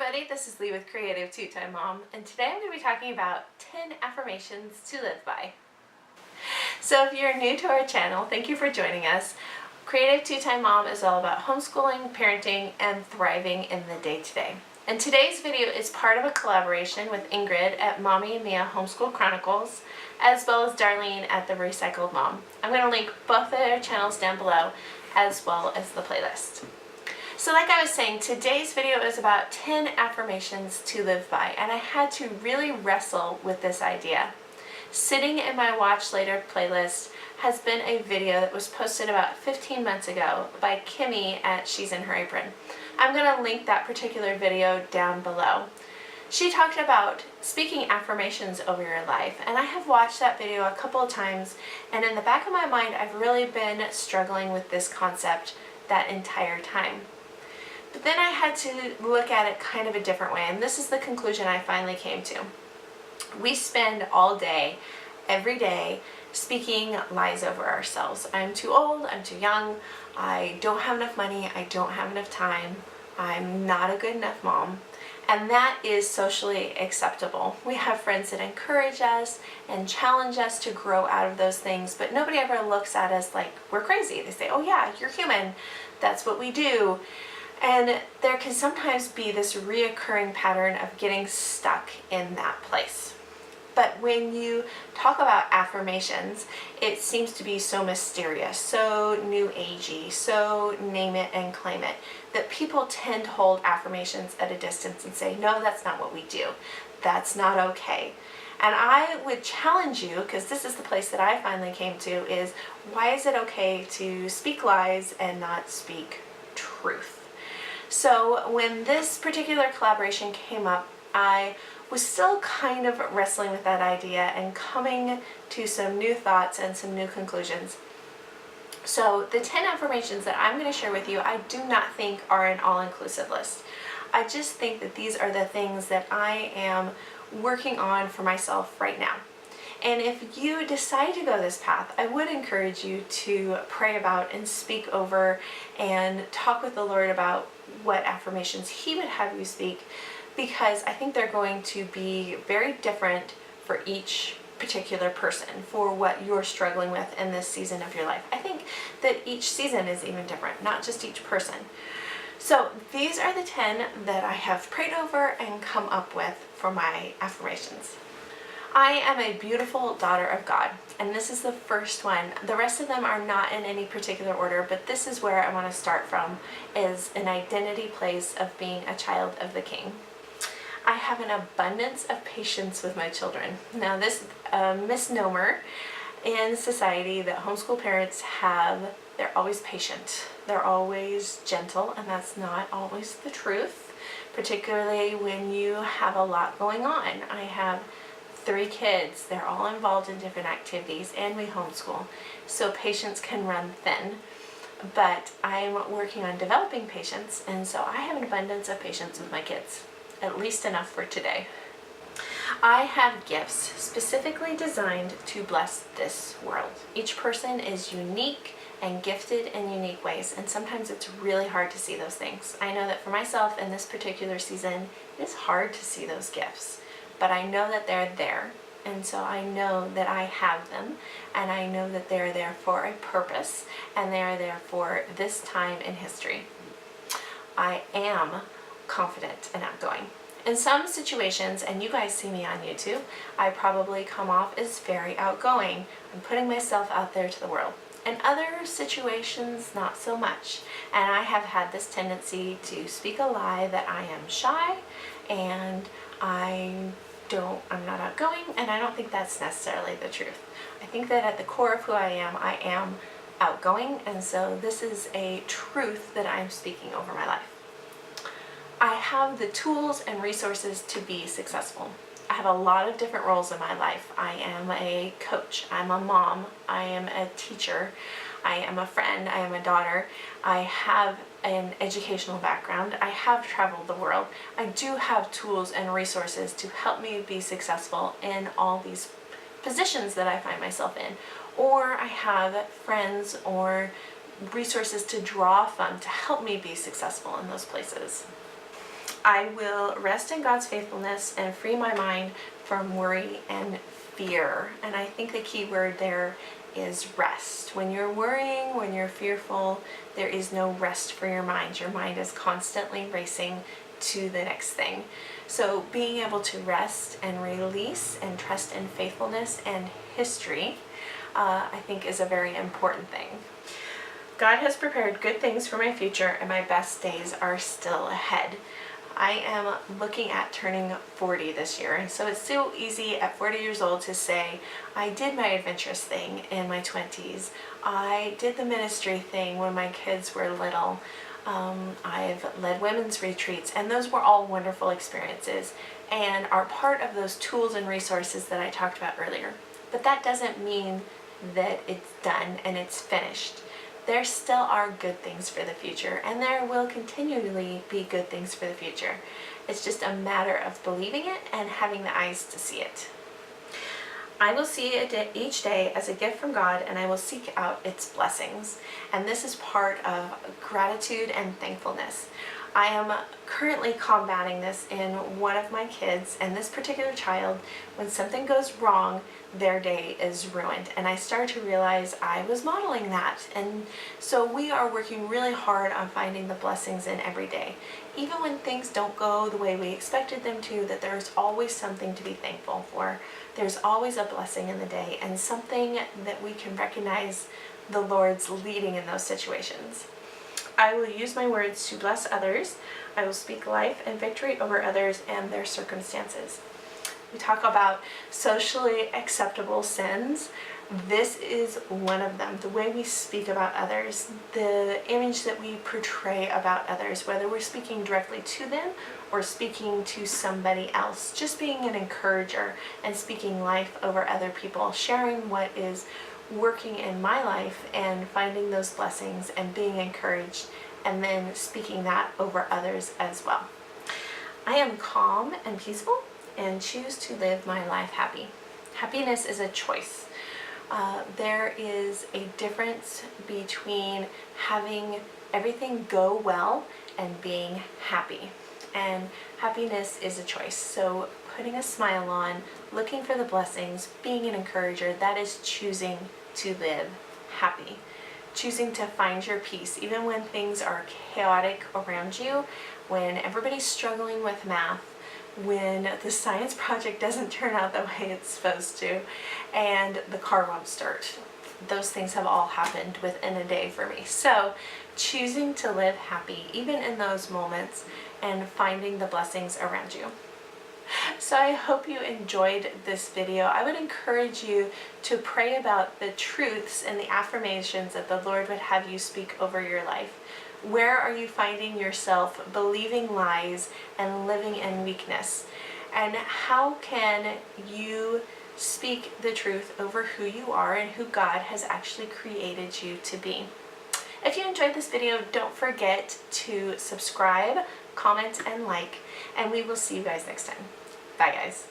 everybody, this is Lee with Creative2xmom, and today I'm going to be talking about 10 affirmations to live by. So if you're new to our channel, thank you for joining us. Creative2xmom is all about homeschooling, parenting, and thriving in the day-to-day. And today's video is part of a collaboration with Ingrid at Mommy and Mia Homeschool Chronicles, as well as Darlene at The Recycled Mom. I'm going to link both of their channels down below, as well as the playlist. So like I was saying, today's video is about 10 affirmations to live by, and I had to really wrestle with this idea. Sitting in my Watch Later playlist has been a video that was posted about 15 months ago by Kimmy at She's in Her Apron. I'm going to link that particular video down below. She talked about speaking affirmations over your life, and I have watched that video a couple of times, and in the back of my mind I've really been struggling with this concept that entire time. But then I had to look at it kind of a different way, and this is the conclusion I finally came to. We spend all day, every day, speaking lies over ourselves. I'm too old, I'm too young, I don't have enough money, I don't have enough time, I'm not a good enough mom. And that is socially acceptable. We have friends that encourage us and challenge us to grow out of those things, but nobody ever looks at us like we're crazy. They say, oh yeah, you're human, that's what we do. And there can sometimes be this reoccurring pattern of getting stuck in that place. But when you talk about affirmations, it seems to be so mysterious, so new agey, so name it and claim it, that people tend to hold affirmations at a distance and say, no, that's not what we do. That's not okay. And I would challenge you, because this is the place that I finally came to, is why is it okay to speak lies and not speak truth? So when this particular collaboration came up, I was still kind of wrestling with that idea and coming to some new thoughts and some new conclusions. So the 10 affirmations that I'm going to share with you, I do not think are an all-inclusive list. I just think that these are the things that I am working on for myself right now. And if you decide to go this path, I would encourage you to pray about and speak over and talk with the Lord about what affirmations He would have you speak, because I think they're going to be very different for each particular person, for what you're struggling with in this season of your life. I think that each season is even different, not just each person. So these are the 10 that I have prayed over and come up with for my affirmations. I am a beautiful daughter of God, and this is the first one. The rest of them are not in any particular order, but this is where I want to start from, is an identity place of being a child of the King. I have an abundance of patience with my children. Now this misnomer in society that homeschool parents have, they're always patient, they're always gentle, and that's not always the truth, particularly when you have a lot going on. I have 3 kids, they're all involved in different activities, and we homeschool, so patience can run thin. But I'm working on developing patience, and so I have an abundance of patience with my kids, at least enough for today. I have gifts specifically designed to bless this world. Each person is unique and gifted in unique ways, and sometimes it's really hard to see those things. I know that for myself in this particular season, it is hard to see those gifts. But I know that they're there, and so I know that I have them, and I know that they're there for a purpose, and they are there for this time in history. I am confident and outgoing. In some situations, and you guys see me on YouTube, I probably come off as very outgoing. I'm putting myself out there to the world. In other situations, not so much. And I have had this tendency to speak a lie that I am shy, and I'm not outgoing, and I don't think that's necessarily the truth. I think that at the core of who I am outgoing, and so this is a truth that I'm speaking over my life. I have the tools and resources to be successful. I have a lot of different roles in my life. I am a coach, I'm a mom, I am a teacher, I am a friend, I am a daughter, I have an educational background, I have traveled the world. I do have tools and resources to help me be successful in all these positions that I find myself in. Or I have friends or resources to draw from to help me be successful in those places. I will rest in God's faithfulness and free my mind from worry and fear. And I think the key word there is rest. When you're worrying, when you're fearful, there is no rest for your mind. Your mind is constantly racing to the next thing. So being able to rest and release and trust in faithfulness and history, I think is a very important thing. God has prepared good things for my future, and my best days are still ahead. I am looking at turning 40 this year, and so it's so easy at 40 years old to say, I did my adventurous thing in my 20s. I did the ministry thing when my kids were little. I've led women's retreats, and those were all wonderful experiences and are part of those tools and resources that I talked about earlier. But that doesn't mean that it's done and it's finished. There still are good things for the future, and there will continually be good things for the future. It's just a matter of believing it and having the eyes to see it. I will see it each day as a gift from God, and I will seek out its blessings. And this is part of gratitude and thankfulness. I am currently combating this in one of my kids, and this particular child, when something goes wrong, their day is ruined. And I started to realize I was modeling that. And so we are working really hard on finding the blessings in every day. Even when things don't go the way we expected them to, that there's always something to be thankful for. There's always a blessing in the day, and something that we can recognize the Lord's leading in those situations. I will use my words to bless others. I will speak life and victory over others and their circumstances. We talk about socially acceptable sins. This is one of them. The way we speak about others, the image that we portray about others, whether we're speaking directly to them or speaking to somebody else, just being an encourager and speaking life over other people, sharing what is working in my life and finding those blessings and being encouraged, and then speaking that over others as well. I am calm and peaceful and choose to live my life happy. Happiness is a choice. There is a difference between having everything go well and being happy. And happiness is a choice. So putting a smile on, looking for the blessings, being an encourager, that is choosing to live happy. Choosing to find your peace, even when things are chaotic around you, when everybody's struggling with math, when the science project doesn't turn out the way it's supposed to, and the car won't start. Those things have all happened within a day for me. So choosing to live happy, even in those moments, and finding the blessings around you. So I hope you enjoyed this video. I would encourage you to pray about the truths and the affirmations that the Lord would have you speak over your life. Where are you finding yourself believing lies and living in weakness? And how can you speak the truth over who you are and who God has actually created you to be? If you enjoyed this video, don't forget to subscribe, comment, and like, and we will see you guys next time. Bye, guys.